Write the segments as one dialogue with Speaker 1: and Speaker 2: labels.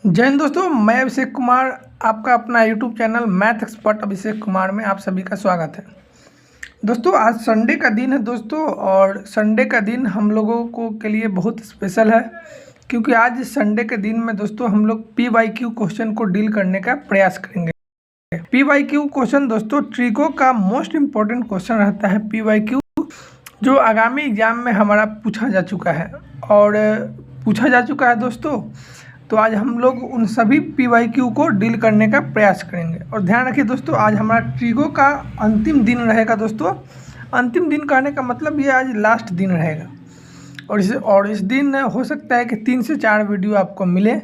Speaker 1: जय हिंद दोस्तों, मैं अभिषेक कुमार आपका अपना YouTube channel math expert Abhishek Kumar में आप सभी का स्वागत है। दोस्तों आज संडे का दिन है दोस्तों, और संडे का दिन हम लोगों को के लिए बहुत स्पेशल है, क्योंकि आज संडे के दिन में दोस्तों हम लोग PYQ क्वेश्चन को डील करने का प्रयास करेंगे। PYQ क्वेश्चन दोस्तों ट्रिको का मोस्ट इम्पोर्टेंट क्वेश्चन रहता है। PYQ जो आगामी एग्जाम में हमारा पूछा जा चुका है दोस्तों। तो आज हम लोग उन सभी PYQ को डील करने का प्रयास करेंगे। और ध्यान रखिए दोस्तों, आज हमारा ट्रिको का अंतिम दिन रहेगा दोस्तों। अंतिम दिन कहने का मतलब ये आज लास्ट दिन रहेगा, और इस दिन हो सकता है कि 3 से 4 वीडियो आपको मिले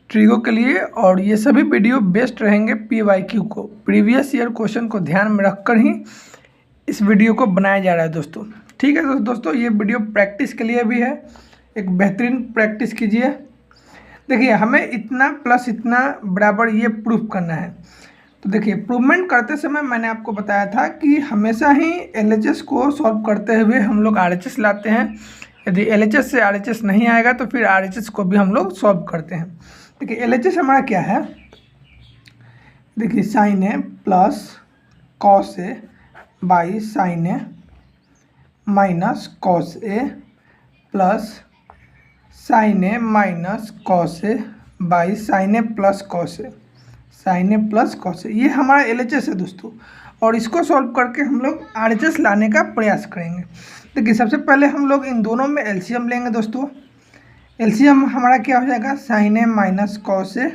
Speaker 1: ट्रिको के लिए, और ये सभी वीडियो बेस्ट रहेंगे PYQ को प्रीवियस ईयर क्वेश्चन को ध्यान में रखकर ही इस वीडियो को बनाया जा रहा है दोस्तों। ठीक है दोस्तों, ये वीडियो प्रैक्टिस के लिए भी है, एक बेहतरीन प्रैक्टिस कीजिए। देखिए, हमें इतना प्लस इतना बराबर ये प्रूफ करना है। तो देखिए, प्रूवमेंट करते समय मैंने आपको बताया था कि हमेशा ही LHS को सॉल्व करते हुए हम लोग RHS लाते हैं। यदि LHS से RHS नहीं आएगा तो फिर RHS को भी हम लोग सॉल्व करते हैं। देखिए, LHS हमारा क्या है, देखिए sine A plus cos A by sine A minus cos A plus sine A minus cos A by sine A plus cos A, sine A plus cos A, ये हमारा LHS है दोस्तों। और इसको सॉल्व करके हम लोग RHS लाने का प्रयास करेंगे। देखिए, सबसे पहले हम लोग इन दोनों में LCM लेंगे दोस्तों। LCM हमारा क्या हो जाएगा, sign A minus cos A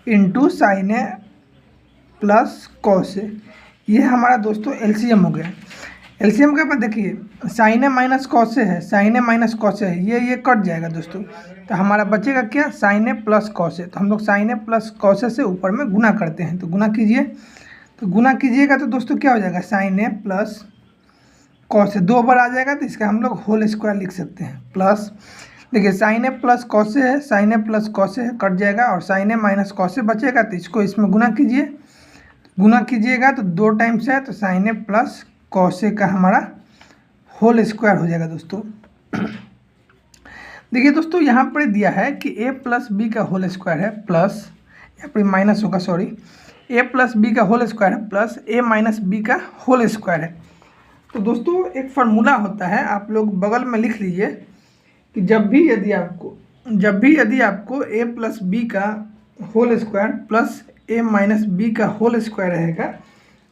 Speaker 1: into sine A plus cos A, ये हमारा दोस्तों LCM हो गया। LCM के बाद देखिए, साइन ए माइनस कॉस ए है, साइन ए माइनस कॉस ए है, ये कट जाएगा दोस्तों। तो हमारा बचेगा क्या, साइन ए प्लस कॉस ए। तो हम लोग साइन ए प्लस कॉस ए से ऊपर में गुना करते हैं, तो गुना कीजिए। तो गुना कीजिएगा तो दोस्तों क्या हो जाएगा, साइन ए प्लस कॉस ए 2 बार आ जाएगा, तो इसका हम लोग होल स्क्वायर लिख सकते हैं। प्लस देखिए, साइन ए प्लस कॉस ए है, साइन ए प्लस कॉस ए है, कट जाएगा, और साइन ए माइनस कॉस ए बचेगा, तो इसको इसमें गुना कीजिए। गुना कीजिएगा तो 2 टाइम्स है, तो साइन ए प्लस कॉस ए का हमारा होल स्क्वायर हो जाएगा दोस्तों। देखिए दोस्तों, यहाँ पर दिया है कि a प्लस बी का होल स्क्वायर है, प्लस यहाँ पर माइनस होगा, सॉरी, a प्लस बी का होल स्क्वायर है प्लस a माइनस बी का होल स्क्वायर है। तो दोस्तों एक फार्मूला होता है, आप लोग बगल में लिख लीजिए कि जब भी यदि आपको a प्लस बी का whole square plus a minus B का होल स्क्वायर रहेगा,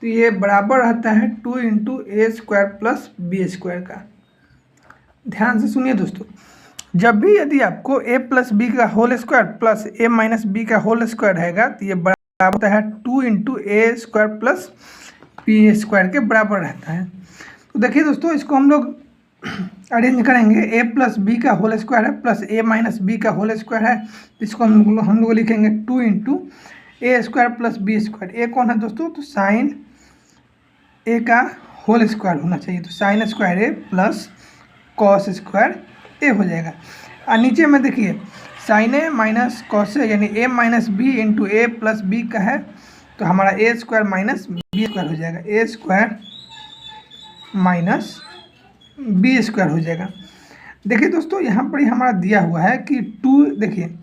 Speaker 1: तो ये बराबर रहता है 2 into A square plus B square का। ध्यान से सुनिए दोस्तों, जब भी यदि आपको a प्लस बी का whole square plus a minus B का होल स्क्वायर रहेगा, तो ये बराबर होता है 2 into A square plus B square के बराबर रहता है। तो देखिए दोस्तों, इसको हम लोग अरेंज करेंगे। a प्लस बी का होल स्क्वायर है प्लस a माइनस बी का होल स्क्वायर है, इसको हम लोग लिखेंगे 2 into A square plus B square. ए कौन है दोस्तों, तो साइन ए का होल स्क्वायर होना चाहिए, तो sine square A plus cos square A हो जाएगा। और नीचे में देखिए, sine A minus cos A यानी a minus B into A plus B का है, तो हमारा A square minus B square हो जाएगा, A square minus B square हो जाएगा। देखिए दोस्तों, यहाँ पर ही हमारा दिया हुआ है कि 2, देखिए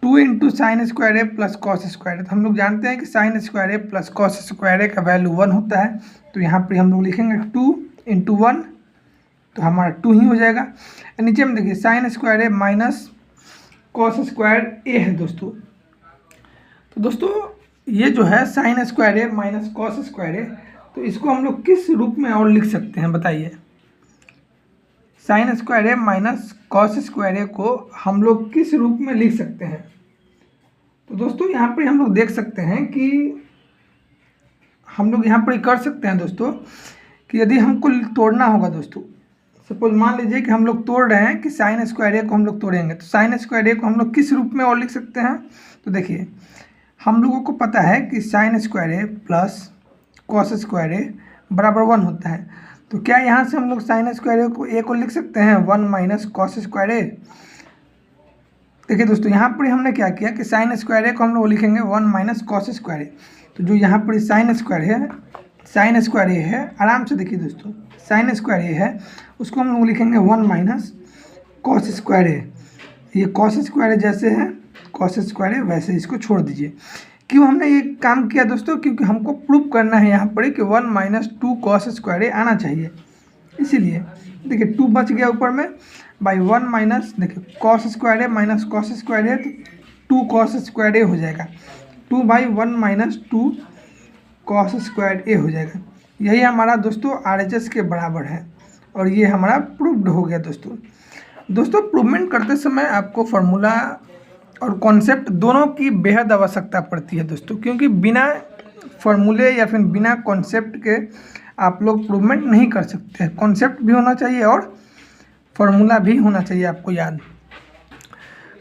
Speaker 1: 2 into sine square A plus cos square ए। तो हम लोग जानते हैं कि sign square A plus cos square ए का वैल्यू 1 होता है, तो यहाँ पर हम लोग लिखेंगे 2 इंटू 1, तो हमारा 2 ही हो जाएगा। नीचे में देखिए, साइन स्क्वायर ए माइनस कॉस स्क्वायर ए है दोस्तों। तो दोस्तों ये जो है साइन स्क्वायर ए माइनस कॉस स्क्वायर ए, तो इसको हम लोग किस रूप में और लिख सकते हैं बताइए। साइन स्क्वायर ए माइनस कॉस स्क्वायर ए को हम लोग किस रूप में लिख सकते हैं। तो दोस्तों यहाँ पर हम लोग देख सकते हैं कि हम लोग यहाँ पर कर सकते हैं दोस्तों कि यदि हमको तोड़ना होगा दोस्तों, सपोज मान लीजिए कि हम लोग तोड़ रहे हैं कि साइन स्क्वायर ए को हम लोग तोड़ेंगे, तो साइन स्क्वायर ए को हम लोग किस रूप में और लिख सकते हैं। तो देखिए, हम लोगों को पता है कि sign square A plus cos square ए बराबर 1 होता है, तो क्या यहाँ से हम लोग साइन स्क्वायर ए को लिख सकते हैं 1 माइनस कॉस स्क्वायर ए। देखिए दोस्तों, यहाँ पर हमने क्या किया कि साइन स्क्वायर ए को हम लोग लिखेंगे 1 माइनस कॉस स्क्वायर ए। तो जो यहाँ पर साइन स्क्वायर ए है, आराम से देखिए दोस्तों, साइन स्क्वायर ए है, उसको हम लोग लिखेंगे 1 माइनस कॉस स्क्वायर ए। ये कॉस स्क्वायर जैसे है कॉस स्क्वायर है वैसे इसको छोड़ दीजिए। क्यों हमने ये काम किया दोस्तों, क्योंकि हमको प्रूव करना है यहाँ पर कि 1 माइनस 2 कॉस स्क्वायर ए आना चाहिए, इसीलिए देखिए 2 बच गया ऊपर में बाई 1 माइनस देखिए कॉस स्क्वायर ए माइनस कॉस स्क्वायर ए तो 2 कॉस स्क्वायर ए हो जाएगा, 2 by 1 minus 2 cos square A हो जाएगा। यही हमारा दोस्तों RHS के बराबर है और ये हमारा प्रूव्ड हो गया दोस्तों। दोस्तों प्रूवमेंट करते समय आपको फार्मूला और कॉन्सेप्ट दोनों की बेहद आवश्यकता पड़ती है दोस्तों, क्योंकि बिना फार्मूले या फिर बिना कॉन्सेप्ट के आप लोग प्रूवमेंट नहीं कर सकते हैं। कॉन्सेप्ट भी होना चाहिए और फार्मूला भी होना चाहिए आपको याद।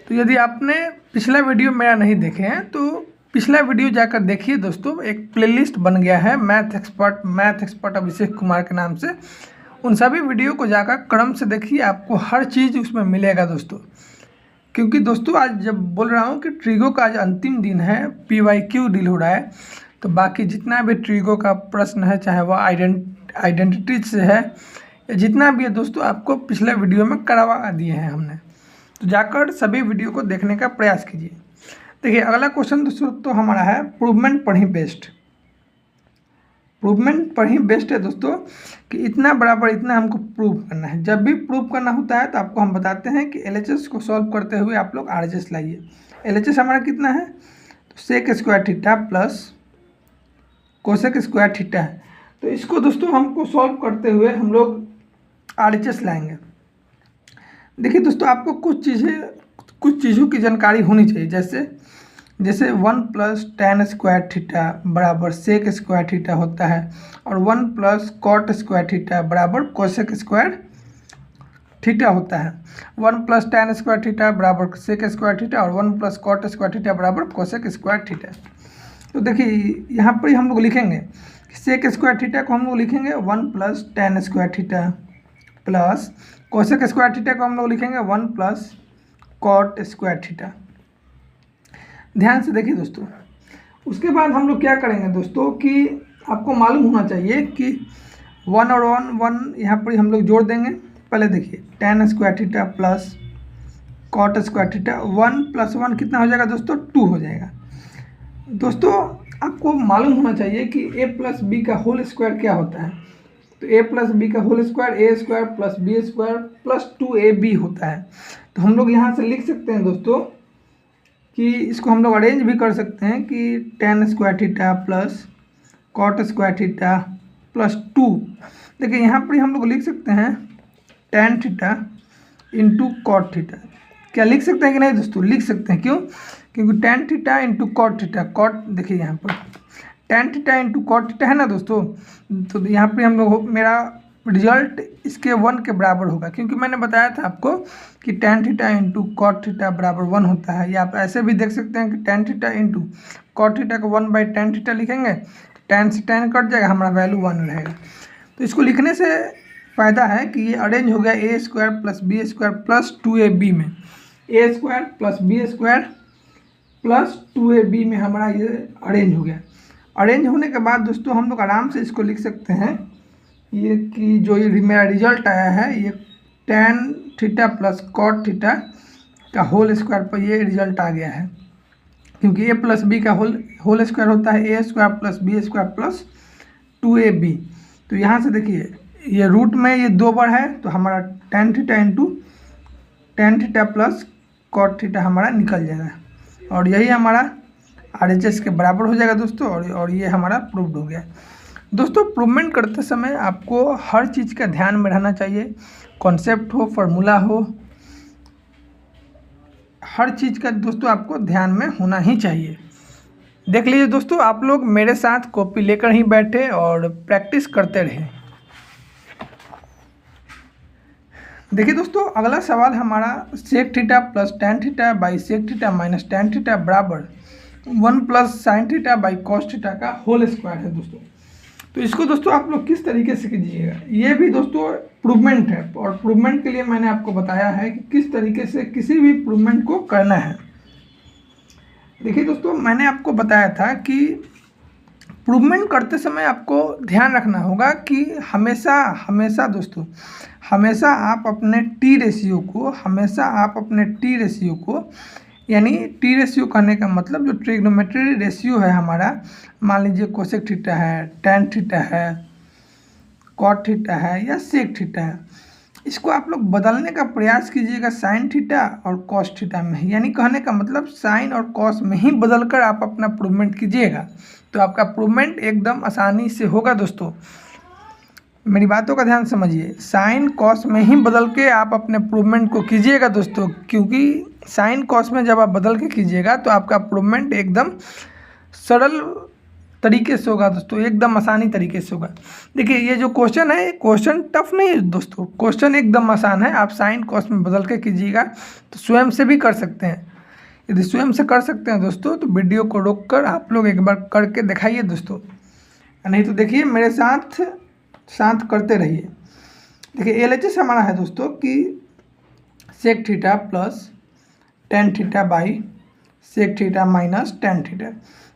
Speaker 1: तो यदि आपने पिछला वीडियो मेरा नहीं देखे हैं तो पिछला वीडियो जाकर देखिए दोस्तों, एक प्लेलिस्ट बन गया है मैथ एक्सपर्ट अभिषेक कुमार के नाम से। उन सभी वीडियो को जाकर क्रम से देखिए, आपको हर चीज़ उसमें मिलेगा दोस्तों। क्योंकि दोस्तों आज जब बोल रहा हूँ कि ट्रिगो का आज अंतिम दिन है, PYQ डील हो रहा है, तो बाकी जितना भी ट्रिगो का प्रश्न है, चाहे वह आइडेंटिटी से है या जितना भी है दोस्तों, आपको पिछले वीडियो में करवा दिए हैं हमने। तो जाकर सभी वीडियो को देखने का प्रयास कीजिए। देखिए अगला क्वेश्चन दोस्तों तो हमारा है प्रूवमेंट पर ही बेस्ड। प्रूवमेंट पर ही बेस्ड है दोस्तों कि इतना बराबर इतना हमको प्रूव करना है। जब भी प्रूव करना होता है तो आपको हम बताते हैं कि LHS को सॉल्व करते हुए आप लोग RHS लाइए। LHS हमारा कितना है, तो sec square theta plus cosec square theta है। तो इसको दोस्तों हमको सॉल्व करते हुए हम लोग RHS लाएंगे। देखिए दोस्तों आपको कुछ चीज़ों की जानकारी होनी चाहिए, जैसे 1 प्लस tan स्क्वायर थीटा बराबर सेक स्क्वायर थीटा होता है और 1 प्लस कॉट स्क्वायर थीटा बराबर कोसेक स्क्वायर थीटा होता है। 1 प्लस tan स्क्वायर थीटा बराबर सेक स्क्वायर थीटा और 1 प्लस कॉट स्क्वायर थीटा बराबर कोसेक स्क्वायर थीटा। तो देखिए यहाँ पर ही हम लोग लिखेंगे सेक स्क्वायर थीटा को हम लोग लिखेंगे 1 plus tan square theta plus cosec square theta को हम लोग लिखेंगे 1 प्लस कॉट स्क्वायर थीटा। ध्यान से देखिए दोस्तों, उसके बाद हम लोग क्या करेंगे दोस्तों कि आपको मालूम होना चाहिए कि 1 और 1 यहाँ पर हम लोग जोड़ देंगे। पहले देखिए tan square theta plus cot square theta, 1 plus 1 कितना हो जाएगा दोस्तों, 2 हो जाएगा। दोस्तों आपको मालूम होना चाहिए कि a प्लस बी का होल स्क्वायर क्या होता है। तो a प्लस बी का whole square a square plus B square plus 2ab होता है। तो हम लोग यहाँ से लिख सकते हैं दोस्तों कि इसको हम लोग अरेंज भी कर सकते हैं कि tan square theta plus cot square theta plus 2। देखिए यहाँ पर हम लोग लिख सकते हैं tan theta into cot theta. क्या लिख सकते हैं कि नहीं दोस्तों, लिख सकते हैं। क्यों, क्योंकि tan theta into cot theta, cot देखिए यहाँ पर tan theta into cot theta है ना दोस्तों। तो यहाँ पे हम लोग मेरा रिजल्ट इसके 1 के बराबर होगा, क्योंकि मैंने बताया था आपको कि tan theta into cot theta बराबर 1 होता है। या आप ऐसे भी देख सकते हैं कि tan theta into cot theta को 1 बाई tan थीटा लिखेंगे, tan से tan कट जाएगा, हमारा वैल्यू 1 रहेगा। तो इसको लिखने से फ़ायदा है कि ये अरेंज हो गया a square plus B square plus 2ab में, a square plus B square plus 2ab में हमारा ये अरेंज हो गया। अरेंज होने के बाद दोस्तों हम लोग आराम से इसको लिख सकते हैं ये कि जो ये मेरा रिजल्ट आया है ये tan theta plus cot theta का होल स्क्वायर पर ये रिजल्ट आ गया है, क्योंकि a प्लस बी का होल स्क्वायर होता है a square plus B square plus 2ab। तो यहाँ से देखिए ये रूट में ये 2 बार है, तो हमारा tan theta into tan theta plus cot theta हमारा निकल जाएगा और यही हमारा RHS के बराबर हो जाएगा दोस्तों। और ये हमारा प्रूव्ड हो गया। दोस्तों प्रूवमेंट करते समय आपको हर चीज़ का ध्यान में रहना चाहिए, कॉन्सेप्ट हो फार्मूला हो, हर चीज़ का दोस्तों आपको ध्यान में होना ही चाहिए। देख लीजिए दोस्तों, आप लोग मेरे साथ कॉपी लेकर ही बैठे और प्रैक्टिस करते रहे। देखिए दोस्तों अगला सवाल हमारा sec theta plus tan theta by sec theta minus tan theta बराबर 1 plus sine theta by cos theta का होल स्क्वायर है दोस्तों। तो इसको दोस्तों आप लोग किस तरीके से कीजिएगा, ये भी दोस्तों प्रूवमेंट है और प्रूवमेंट के लिए मैंने आपको बताया है कि किस तरीके से किसी भी प्रूवमेंट को करना है। देखिए दोस्तों मैंने आपको बताया था कि प्रूवमेंट करते समय आपको ध्यान रखना होगा कि हमेशा दोस्तों आप अपने टी रेशियो को यानी टी रेशियो कहने का मतलब जो ट्रिग्नोमेट्री रेशियो है हमारा, मान लीजिए कोसेक थीटा है, टैन थीटा है, कॉट थीटा है या सेक थीटा है, इसको आप लोग बदलने का प्रयास कीजिएगा साइन थीटा और कॉस थीटा में ही। यानी कहने का मतलब साइन और कॉस में ही बदलकर आप अपना प्रूवमेंट कीजिएगा, तो आपका प्रूवमेंट एकदम आसानी से होगा। दोस्तों मेरी बातों का ध्यान समझिए, साइन कॉस में ही बदल के आप अपने प्रूवमेंट को कीजिएगा दोस्तों, क्योंकि साइन कॉस में जब आप बदल के कीजिएगा तो आपका प्रूवमेंट एकदम सरल तरीके से होगा दोस्तों, एकदम आसानी तरीके से होगा। देखिए ये जो क्वेश्चन है, क्वेश्चन टफ नहीं है दोस्तों, क्वेश्चन एकदम आसान है। आप साइन कॉस में बदल के कीजिएगा तो स्वयं से भी कर सकते हैं। यदि स्वयं से कर सकते हैं दोस्तों तो वीडियो को रोक कर आप लोग एक बार करके दिखाइए दोस्तों, नहीं तो देखिए मेरे साथ साथ करते रहिए। देखिए LHS हमारा है दोस्तों कि sec theta plus tan theta by sec theta minus tan theta.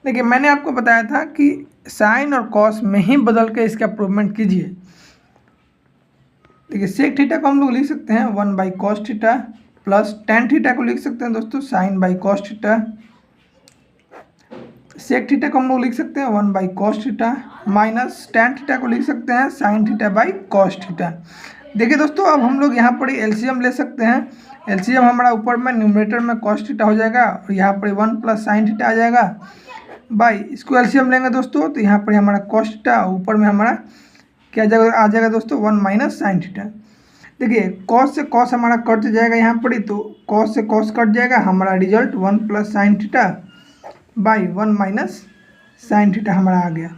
Speaker 1: देखिए मैंने आपको बताया था कि साइन और कॉस में ही बदल के इसका प्रूवमेंट कीजिए। देखिए सेक थीटा को हम लोग लिख सकते हैं 1 by cos theta plus tan theta को लिख सकते हैं दोस्तों sine by cos theta. Sec theta को हम लोग लिख सकते हैं 1 by cos theta minus tan theta को लिख सकते हैं sine theta by cos theta. देखिए दोस्तों अब हम लोग यहाँ पर एलसीएम ले सकते हैं। एलसीएम हमारा ऊपर में न्यूमरेटर में कॉस थीटा हो जाएगा और यहाँ पर 1 प्लस साइन थीटा आ जाएगा बाई, इसको एलसीएम लेंगे दोस्तों तो यहाँ पर हमारा कॉस थीटा, ऊपर में हमारा क्या जगह आ जाएगा दोस्तों 1 माइनस साइन थीटा। देखिए कॉस से कॉस हमारा कट जाएगा यहाँ पर ही, तो कॉस से कॉस कट जाएगा, हमारा result 1 plus sine theta by 1 minus sine theta हमारा आ गया।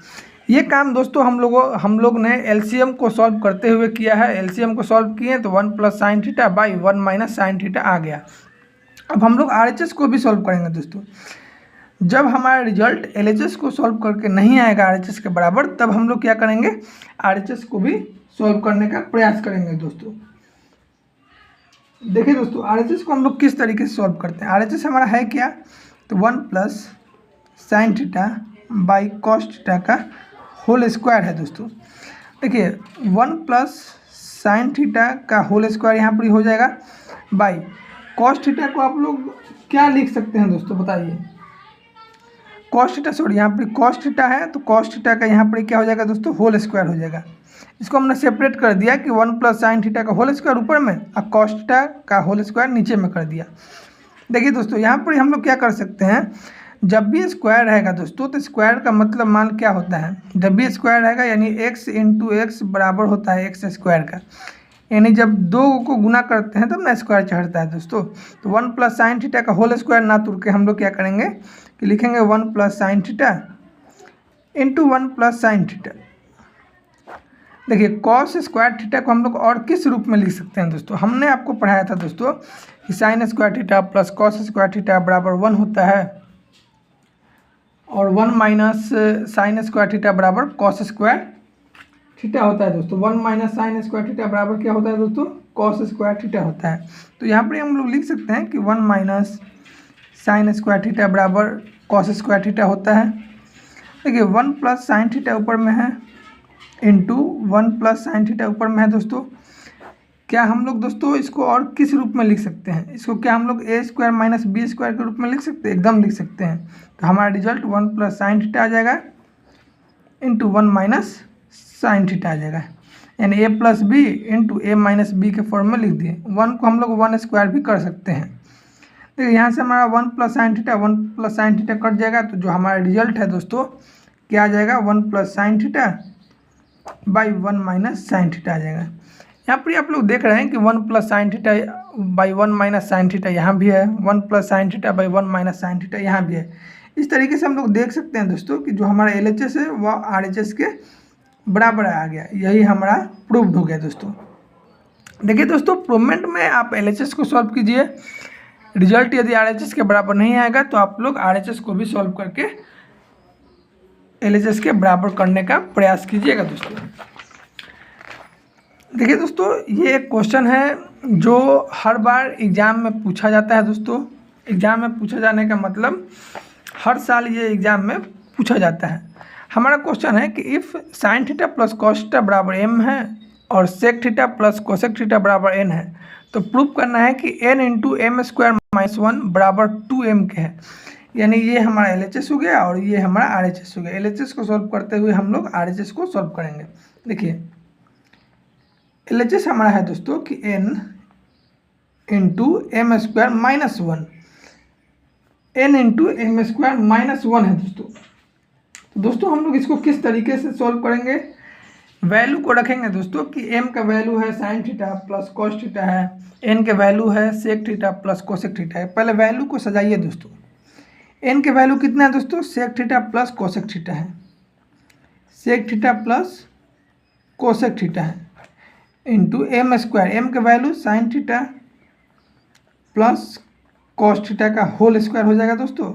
Speaker 1: ये काम दोस्तों हम लोग ने एलसीएम को सॉल्व करते हुए किया है। एलसीएम को सॉल्व किए तो 1 plus sine theta by 1 minus sine theta आ गया। अब हम लोग आरएचएस को भी सॉल्व करेंगे दोस्तों। जब हमारा रिजल्ट एलएचएस को सॉल्व करके नहीं आएगा आरएचएस के बराबर, तब हम लोग क्या करेंगे, आरएचएस को भी सॉल्व करने का प्रयास करेंगे दोस्तों। देखिए दोस्तों आरएचएस को हम लोग किस तरीके से सॉल्व करते हैं। आरएचएस हमारा है क्या, तो 1 plus sine theta by cos theta का होल स्क्वायर है दोस्तों। देखिए 1 प्लस साइन थीटा का होल स्क्वायर यहाँ पर हो जाएगा बाई कॉस थीटा को आप लोग क्या लिख सकते हैं दोस्तों बताइए। कॉस थीटा सॉरी यहाँ पर कॉस थीटा है तो कॉस थीटा का यहाँ पर क्या हो जाएगा दोस्तों, होल स्क्वायर हो जाएगा। इसको हमने सेपरेट कर दिया कि 1 प्लस साइन थीटा का होल स्क्वायर ऊपर में और कॉस थीटा का होल स्क्वायर नीचे में कर दिया। देखिए दोस्तों यहाँ पर हम लोग क्या कर सकते हैं, जब भी स्क्वायर रहेगा दोस्तों तो स्क्वायर का मतलब मान क्या होता है, जब भी स्क्वायर रहेगा यानी x इंटू एक्स बराबर होता है एक्स स्क्वायर का, यानी जब दो को गुना करते हैं तब ना स्क्वायर चढ़ता है दोस्तों। तो 1 प्लस साइन थीटा का होल स्क्वायर ना तुर के हम लोग क्या करेंगे कि लिखेंगे 1 plus sine theta into 1 plus sine theta. देखिए कॉस स्क्वायर थीटा को हम लोग और किस रूप में लिख सकते हैं दोस्तों, हमने आपको पढ़ाया था दोस्तों कि sign square theta plus cos square theta बराबर 1 होता है और 1 माइनस साइन स्क्वायर थीटा बराबर कॉस स्क्वायर थीटा होता है दोस्तों। 1 माइनस साइन स्क्वायर थीटा बराबर क्या होता है दोस्तों, कॉस स्क्वायर थीटा होता है। तो यहाँ पर हम लोग लिख सकते हैं कि 1 माइनस साइन स्क्वायर थीटा बराबर कॉस स्क्वायर थीटा होता है। देखिए 1 प्लस साइन थीटा ऊपर में है इंटू 1 प्लस साइन थीटा ऊपर में है दोस्तों। क्या हम लोग दोस्तों इसको और किस रूप में लिख सकते हैं, इसको क्या हम लोग ए स्क्वायर माइनस बी स्क्वायर के रूप में लिख सकते हैं, एकदम लिख सकते हैं। तो हमारा रिजल्ट 1 प्लस साइन थीटा आ जाएगा इंटू 1 माइनस साइन थीटा आ जाएगा, यानी ए प्लस बी इंटू ए माइनस बी के फॉर्म में लिख दिए। 1 को हम लोग 1 स्क्वायर भी कर सकते हैं। देखिए यहाँ से हमारा 1 plus sine theta 1 plus sine theta cut जाएगा, तो जो हमारा रिजल्ट है दोस्तों क्या आ जाएगा, 1 plus sine theta by 1 minus sine theta आ जाएगा। यहाँ पर आप लोग देख रहे हैं कि 1 plus sine theta by 1 minus sine theta यहाँ भी है, 1 plus sine theta by 1 minus sine theta यहाँ भी है। इस तरीके से हम लोग देख सकते हैं दोस्तों कि जो हमारा LHS है वह RHS के बराबर आ गया। यही हमारा प्रूव्ड हो गया दोस्तों। देखिए दोस्तों प्रूवमेंट में आप LHS को सॉल्व कीजिए, रिजल्ट यदि RHS के बराबर नहीं आएगा तो आप लोग RHS को भी सॉल्व करके LHS के बराबर करने का प्रयास कीजिएगा दोस्तों। देखिए दोस्तों ये एक क्वेश्चन है जो हर बार एग्ज़ाम में पूछा जाता है दोस्तों। एग्ज़ाम में पूछा जाने का मतलब हर साल ये एग्ज़ाम में पूछा जाता है। हमारा क्वेश्चन है कि if sine theta plus cos theta बराबर m है और sec theta plus cosec theta बराबर n है, तो प्रूव करना है कि n into M square minus 1 बराबर 2m के है, यानी ये हमारा LHS हो गया और ये हमारा RHS हो गया। LHS को सॉल्व करते हुए हम लोग RHS को सॉल्व करेंगे। देखिए LHS हमारा है दोस्तों कि n into M square minus 1, n into M square minus 1 है दोस्तों। तो दोस्तों हम लोग इसको किस तरीके से सॉल्व करेंगे, वैल्यू को रखेंगे दोस्तों कि m का वैल्यू है sine theta plus cos theta है, n के वैल्यू है sec theta plus cosec theta है। पहले वैल्यू को सजाइए दोस्तों। n के वैल्यू कितना है दोस्तों, sec theta plus cosec theta है, sec theta plus cosec theta है इंटू एम स्क्वायर, m का value sine theta plus cos theta का होल स्क्वायर हो जाएगा दोस्तों,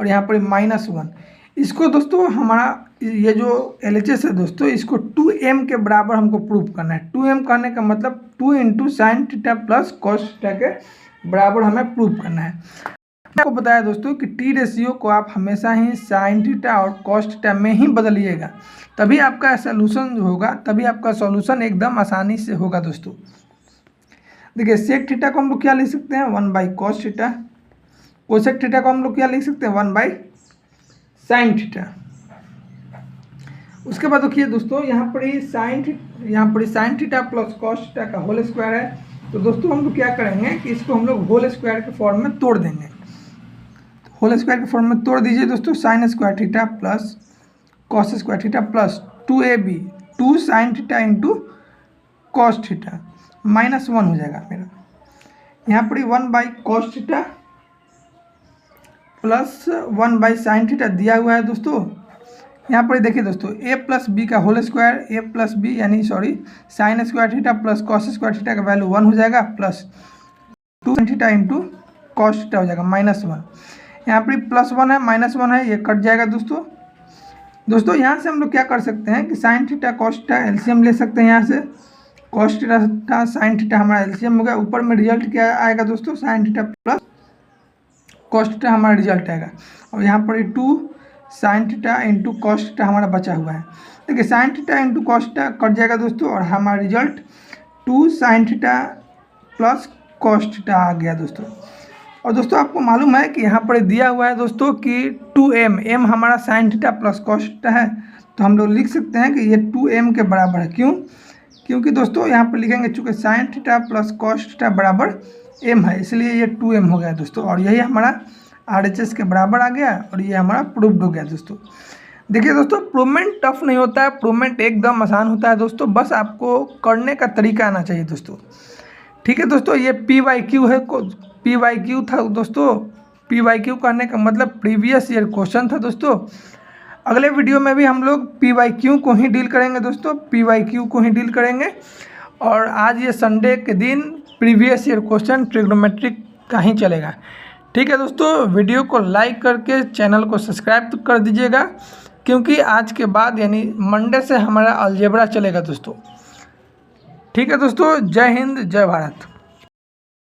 Speaker 1: और यहाँ पर माइनस 1। इसको दोस्तों हमारा ये जो LHS है दोस्तों, इसको 2m के बराबर हमको प्रूव करना है। 2m करने का मतलब 2 into sine theta plus cos theta के बराबर हमें प्रूव करना है। मैंने आपको बताया दोस्तों कि टी रेशियो को आप हमेशा ही साइन थीटा और कॉस थीटा में ही बदलिएगा, तभी आपका सोल्यूशन जो होगा, तभी आपका सॉल्यूशन एकदम आसानी से होगा दोस्तों। देखिए सेक थीटा को हम लोग क्या लिख सकते हैं, 1 by cos theta, cosec theta को हम लोग क्या लिख सकते हैं, 1 बाई साइन थीटा। उसके बाद देखिए दोस्तों यहाँ पर ही sine theta plus cos theta का होल स्क्वायर है। तो दोस्तों हम लोग क्या करेंगे कि इसको हम लोग होल स्क्वायर के फॉर्म में तोड़ देंगे। तो होल स्क्वायर के फॉर्म में तोड़ दीजिए दोस्तों, sine square theta plus cos square theta plus 2ab 2 sine theta into cos theta minus 1 हो जाएगा मेरा। यहाँ पर 1 by cos theta plus 1 by sine theta दिया हुआ है दोस्तों। यहाँ पर देखिए दोस्तों a प्लस बी का whole square, a plus B यानी sine square theta plus cos square theta का वैल्यू 1 हो जाएगा, plus 2 sine theta into cos theta हो जाएगा माइनस 1। यहाँ पर प्लस 1 है माइनस 1 है, ये कट जाएगा दोस्तों। यहाँ से हम लोग क्या कर सकते हैं कि sine theta cos theta LCM ले सकते हैं। यहाँ से कॉस थीटा साइन थीटा हमारा एलसीएम हो गया, ऊपर में रिजल्ट क्या आएगा दोस्तों, sine theta plus cos theta हमारा रिजल्ट आएगा, और यहाँ पर 2 sine theta into cos theta हमारा बचा हुआ है। देखिए sine theta into cos theta cut जाएगा दोस्तों, और हमारा result 2 sine theta plus cos theta आ गया दोस्तों। और दोस्तों आपको मालूम है कि यहाँ पर दिया हुआ है दोस्तों कि 2m हमारा sign theta plus cos theta है, तो हम लोग लिख सकते हैं कि ये 2m के बराबर है। क्योंकि दोस्तों यहाँ पर लिखेंगे चूँकि sign theta plus cos theta बराबर m है, इसलिए ये 2m हो गया दोस्तों, और यही हमारा RHS के बराबर आ गया, और ये हमारा प्रूव्ड हो गया दोस्तों। देखिए दोस्तों प्रूवमेंट टफ नहीं होता है, प्रूवमेंट एकदम आसान होता है दोस्तों, बस आपको करने का तरीका आना चाहिए दोस्तों। ठीक है दोस्तों, ये PYQ है, PYQ था दोस्तों। PYQ करने का मतलब प्रीवियस ईयर क्वेश्चन था दोस्तों। अगले वीडियो में भी हम लोग PYQ को ही डील करेंगे दोस्तों, PYQ को ही डील करेंगे। और आज ये संडे के दिन प्रीवियस ईयर क्वेश्चन ट्रिग्नोमेट्रिक का ही चलेगा। ठीक है दोस्तों, वीडियो को लाइक करके चैनल को सब्सक्राइब कर दीजिएगा, क्योंकि आज के बाद यानी मंडे से हमारा अलजेब्रा चलेगा दोस्तों। ठीक है दोस्तों, जय हिंद जय भारत।